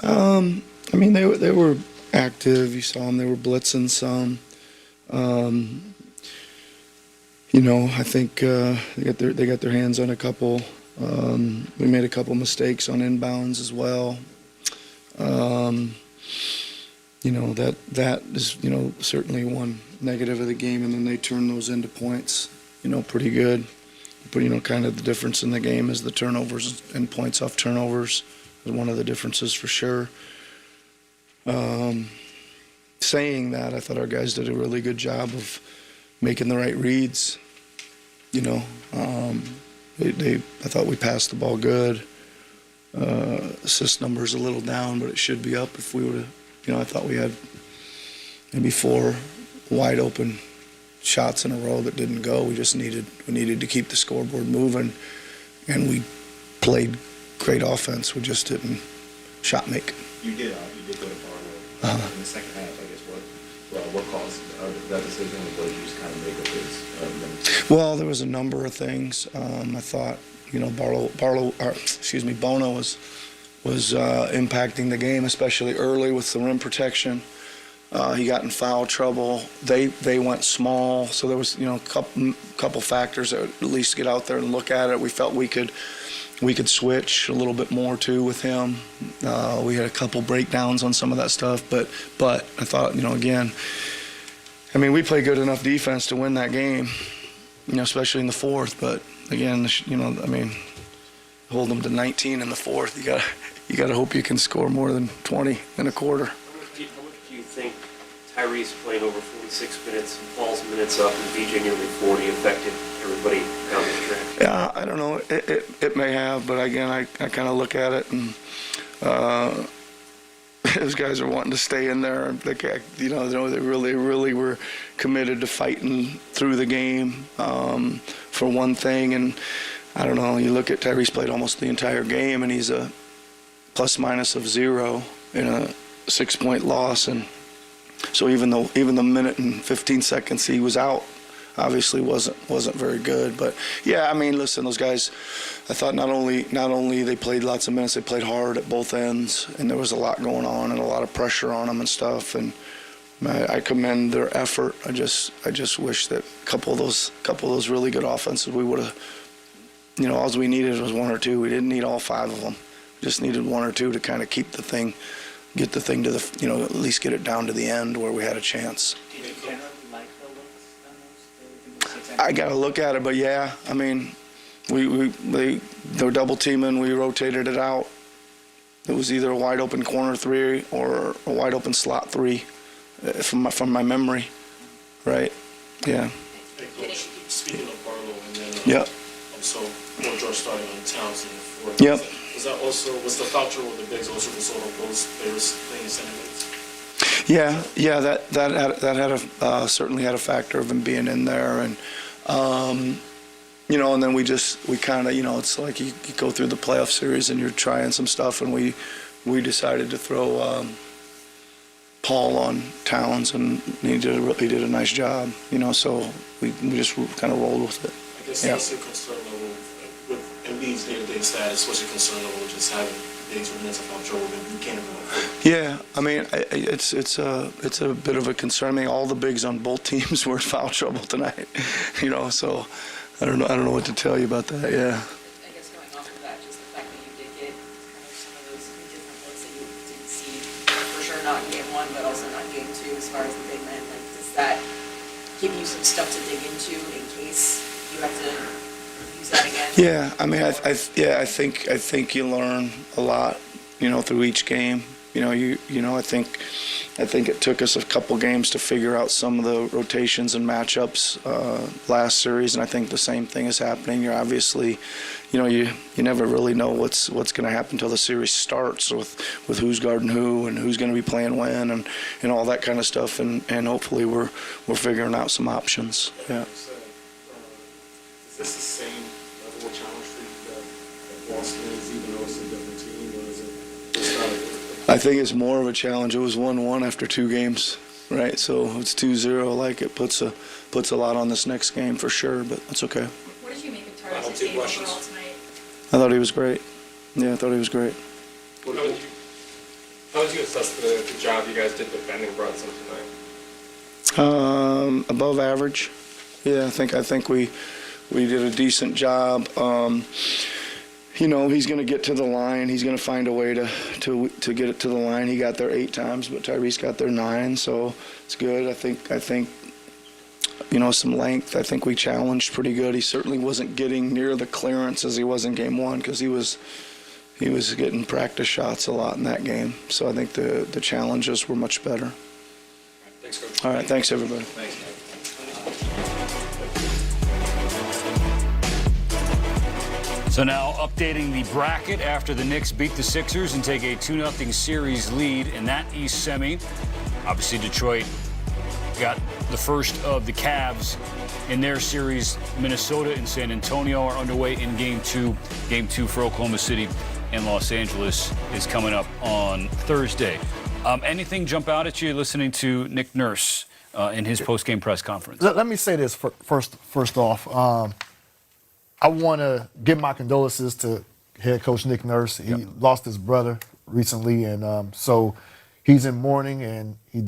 I mean, they were active. You saw them. They were blitzing some. I think they got their hands on a couple. We made a couple mistakes on inbounds as well. That is certainly one negative of the game, and then they turn those into points. Pretty good. But kind of the difference in the game is the turnovers and points off turnovers is one of the differences for sure. Saying that, I thought our guys did a really good job of making the right reads. I thought we passed the ball good. Assist numbers a little down, but it should be up if we would have. I thought we had maybe 4 wide open shots in a row that didn't go. We needed to keep the scoreboard moving, and we played great offense. We just didn't shot make. You did go to Barlow in the second half. I guess what caused that decision? What did you just kind of make of his? Well, there was a number of things. I thought Bono was impacting the game, especially early with the rim protection. He got in foul trouble. They went small, so there was a couple factors that would at least get out there and look at it. We felt we could switch a little bit more too with him. We had a couple breakdowns on some of that stuff, but I thought again, we played good enough defense to win that game, especially in the fourth. But again, hold them to 19 in the fourth. You got to hope you can score more than 20 in a quarter. How much do you think Tyrese playing over 46 minutes and Paul's minutes up and BJ nearly 40 affected everybody down the stretch? Yeah, I don't know. It may have, but again, I kind of look at it and those guys are wanting to stay in there. They really were committed to fighting through the game for one thing. And I don't know. You look at Tyrese played almost the entire game, and he's a plus-minus of 0 in a 6-point loss, and so even the minute and 15 seconds he was out obviously wasn't very good. But yeah, listen, those guys, I thought not only they played lots of minutes, they played hard at both ends, and there was a lot going on and a lot of pressure on them and stuff. And I commend their effort. I just wish that a couple of those really good offenses we would have. All we needed was 1 or 2. We didn't need all 5 of them. We just needed 1 or 2 to kind of get the thing to the, at least get it down to the end where we had a chance. Did you kind of like the looks on those? I got to look at it, but yeah, they were double teaming. We rotated it out. It was either a wide open corner 3 or a wide open slot 3, from my memory, right? Yeah. Hey, Coach, speaking of Barlow, and then Yep. so Paul George starting on Townsend. Yep. Was the foul trouble with the bigs also the result of those players playing center minutes? Yeah, that had certainly had a factor of him being in there, and and then we kind of it's like you go through the playoff series and you're trying some stuff, and we decided to throw Paul on Towns, and he did a nice job, so we just kind of rolled with it. I guess that's your concern level with Embiid's day-to-day status. What's your concern level with just having bigs with minutes of foul trouble that you can't go? Yeah, it's a bit of a concern. All the bigs on both teams were in foul trouble tonight, so I don't know what to tell you about that. Yeah. I guess going off of that, just the fact that you did get kind of some of those different looks that you didn't see, for sure not in game 1, but also not in game 2 as far as the big men. Does that give you some stuff to dig into in case you have to use that again? Yeah, I think you learn a lot, through each game. I think it took us a couple games to figure out some of the rotations and matchups last series, and I think the same thing is happening. You're obviously, you never really know what's going to happen until the series starts with who's guarding who and who's going to be playing when and all that kind of stuff, and hopefully we're figuring out some options. Yeah. Is this the same level of challenge for you that Boston is, even though it's a different team, or is it? I think it's more of a challenge. It was 1-1 after 2 games, right? So it's 2-0. Like, it puts a lot on this next game for sure, but that's okay. What did you make of Tyrese's game overall tonight? I thought he was great. Yeah, I thought he was great. How would you assess the job you guys did defending Brunson tonight? Above average. Yeah, I think we did a decent job. You know, he's going to get to the line. He's going to find a way to get it to the line. He got there 8 times, but Tyrese got there 9, so it's good. I think you know, some length. I think we challenged pretty good. He certainly wasn't getting near the clearance as he was in game 1 because he was getting practice shots a lot in that game. So I think the challenges were much better. Thanks, Coach. All right, thanks everybody. Thanks, Mike. So now updating the bracket after the Knicks beat the Sixers and take a 2-0 series lead in that East semi. Obviously, Detroit got the first of the Cavs in their series. Minnesota and San Antonio are underway in Game 2. Game 2 for Oklahoma City and Los Angeles is coming up on Thursday. Anything jump out at you listening to Nick Nurse in his post-game press conference? Let me say this first off. I want to give my condolences to head coach Nick Nurse. He lost his brother recently, and so he's in mourning, and he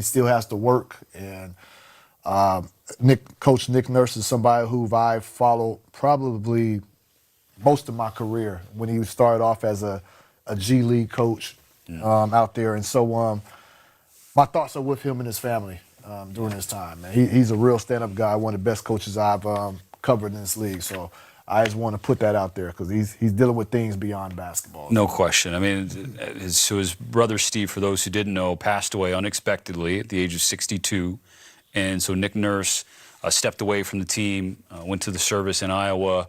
still has to work. And Coach Nick Nurse is somebody who I've followed probably most of my career when he started off as a G League coach out there. And so my thoughts are with him and his family during this time. Man. He's a real stand-up guy, one of the best coaches I've covered in this league. So I just want to put that out there because he's dealing with things beyond basketball. No question. I mean, his brother Steve, for those who didn't know, passed away unexpectedly at the age of 62. And so Nick Nurse stepped away from the team, went to the service in Iowa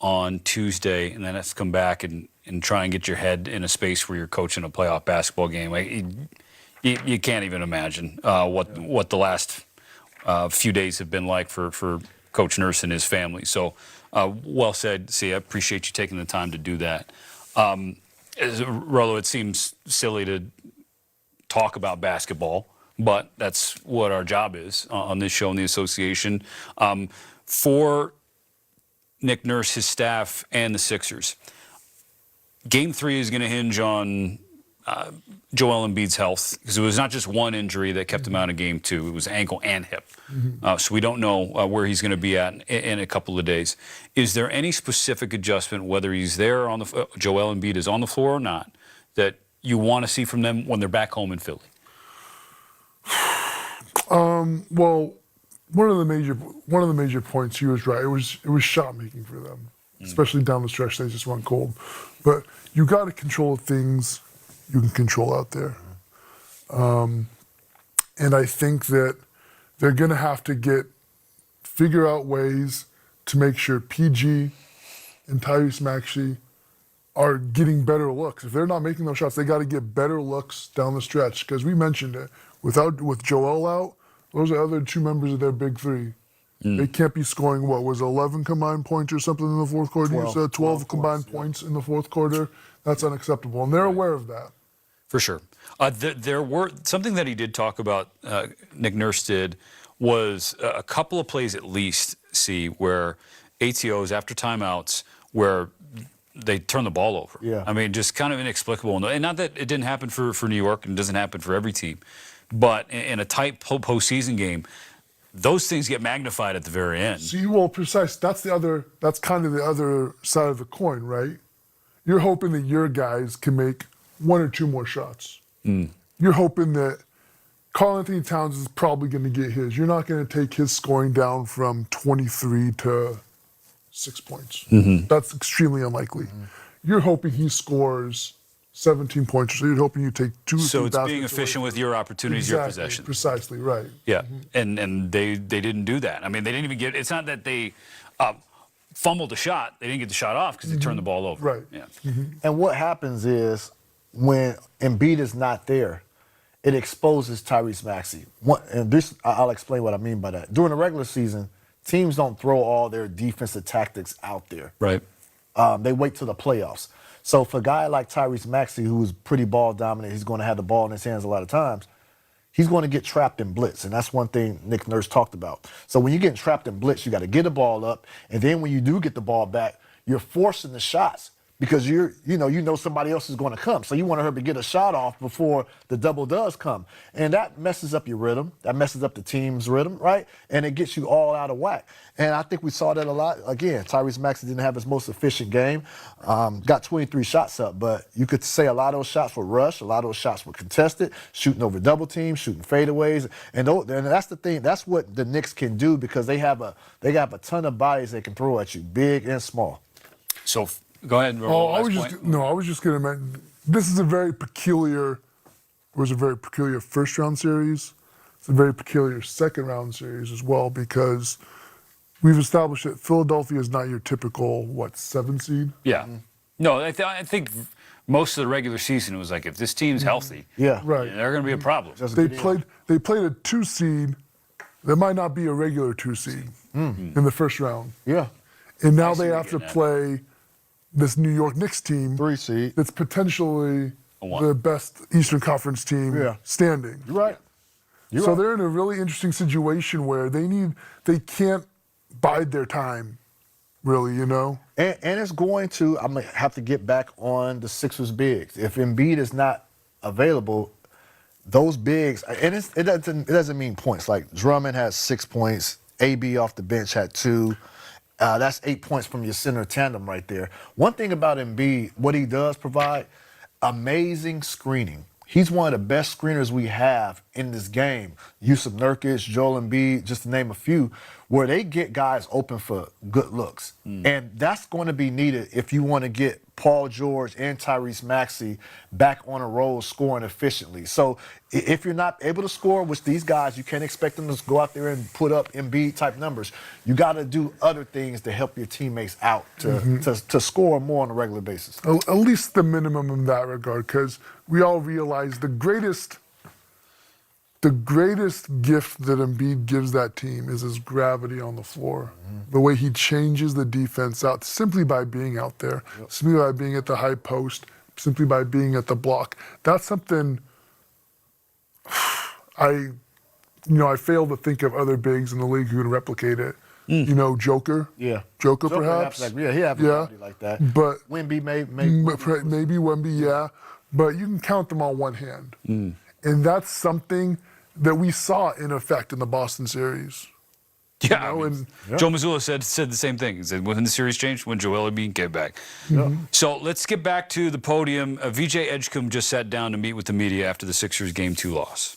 on Tuesday, and then has to come back and try and get your head in a space where you're coaching a playoff basketball game. You can't even imagine what the last few days have been like for Coach Nurse and his family. So well said, see, I appreciate you taking the time to do that. Rollo, it seems silly to talk about basketball, but that's what our job is on this show in the association. For Nick Nurse, his staff, and the Sixers, Game 3 is going to hinge on Joel Embiid's health, because it was not just one injury that kept him out of Game 2. It was ankle and hip. So we don't know where he's going to be at in a couple of days. Is there any specific adjustment, whether he's there on the Joel Embiid is on the floor or not, that you want to see from them when they're back home in Philly? Well, one of the major points, he was right. It was shot making for them, especially down the stretch. They just went cold. But you got to control things you can control out there. And I think that they're going to have to figure out ways to make sure PG and Tyrese Maxey are getting better looks. If they're not making those shots, they got to get better looks down the stretch. Because we mentioned it, with Joel out, those are the other 2 members of their big 3. They can't be scoring, what was 11 combined points or something in the fourth quarter? 12, You said 12 combined points in the fourth quarter. That's unacceptable, and they're aware of that. For sure. There were something that he did talk about, Nick Nurse did, was a couple of plays at least, where ATOs, after timeouts, where they turn the ball over. Yeah. I mean, just kind of inexplicable. And not that it didn't happen for New York and doesn't happen for every team, but in a tight postseason game, those things get magnified at the very end. See, well, precise. That's kind of the other side of the coin, right? You're hoping that your guys can make 1 or 2 more shots. You're hoping that Karl Anthony Towns is probably going to get his. You're not going to take his scoring down from 23 to 6 points. That's extremely unlikely. You're hoping he scores 17 points, so you're hoping you take 2 or 3 So it's being baskets efficient away. with your opportunities, your possessions. Precisely, right. Yeah, and they didn't do that. I mean, they didn't even get. It's not that they fumbled a shot; they didn't get the shot off because they turned the ball over. Right. Yeah. And what happens is when Embiid is not there, it exposes Tyrese Maxey. I'll explain what I mean by that. During the regular season, teams don't throw all their defensive tactics out there. Right. They wait till the playoffs. So for a guy like Tyrese Maxey, who's pretty ball dominant, he's going to have the ball in his hands a lot of times, he's going to get trapped in blitz. And that's one thing Nick Nurse talked about. So when you get trapped in blitz, you got to get the ball up. And then when you do get the ball back, you're forcing the shots because you know somebody else is going to come. So you want her to get a shot off before the double does come. And that messes up your rhythm. That messes up the team's rhythm, right? And it gets you all out of whack. And I think we saw that a lot. Again, Tyrese Maxey didn't have his most efficient game. Got 23 shots up, but you could say a lot of those shots were rushed. A lot of those shots were contested, shooting over double teams, shooting fadeaways. And that's the thing. That's what the Knicks can do because they have a ton of bodies they can throw at you, big and small. So go ahead. Oh, I last was point. just going to mention, this is a very peculiar first round series. It's a very peculiar second round series as well because we've established that Philadelphia is not your typical, 7 seed? Yeah. No, I think most of the regular season it was like, if this team's healthy, Yeah. Right. they're going to be a problem. They played a 2 seed that might not be a regular 2 seed in the first round. Yeah. And now I see they what have to you're getting at. play this New York Knicks team 3 seed. that's potentially A 1. the best Eastern Conference team Yeah. standing. You're right. So they're in a really interesting situation where they can't bide their time, really, you know? And it's going to, I'm going to have to get back on the Sixers bigs. If Embiid is not available, those bigs, and it doesn't mean points. Like Drummond has 6 points, AB off the bench had 2. That's 8 points from your center tandem right there. One thing about Embiid, what he does provide, amazing screening. He's one of the best screeners we have in this game. Yusuf Nurkic, Joel Embiid, just to name a few, where they get guys open for good looks. And that's going to be needed if you want to get Paul George and Tyrese Maxey back on a roll scoring efficiently. So if you're not able to score, which these guys, you can't expect them to go out there and put up Embiid-type numbers. You got to do other things to help your teammates out to score more on a regular basis. At least the minimum in that regard, because we all realize the greatest gift that Embiid gives that team is his gravity on the floor. The way he changes the defense out simply by being out there, simply by being at the high post, simply by being at the block. That's something I fail to think of other bigs in the league who can replicate it. You know, Joker. Yeah. Joker perhaps. He has a gravity like that. But Wemby maybe Wemby, yeah. But you can count them on one hand. And that's something that we saw in effect in the Boston series. Yeah, You know, I mean, Joe Mazzulla said the same thing. He said when the series changed, when Joel Embiid came back. So let's get back to the podium. VJ Edgecombe just sat down to meet with the media after the Sixers Game 2 loss.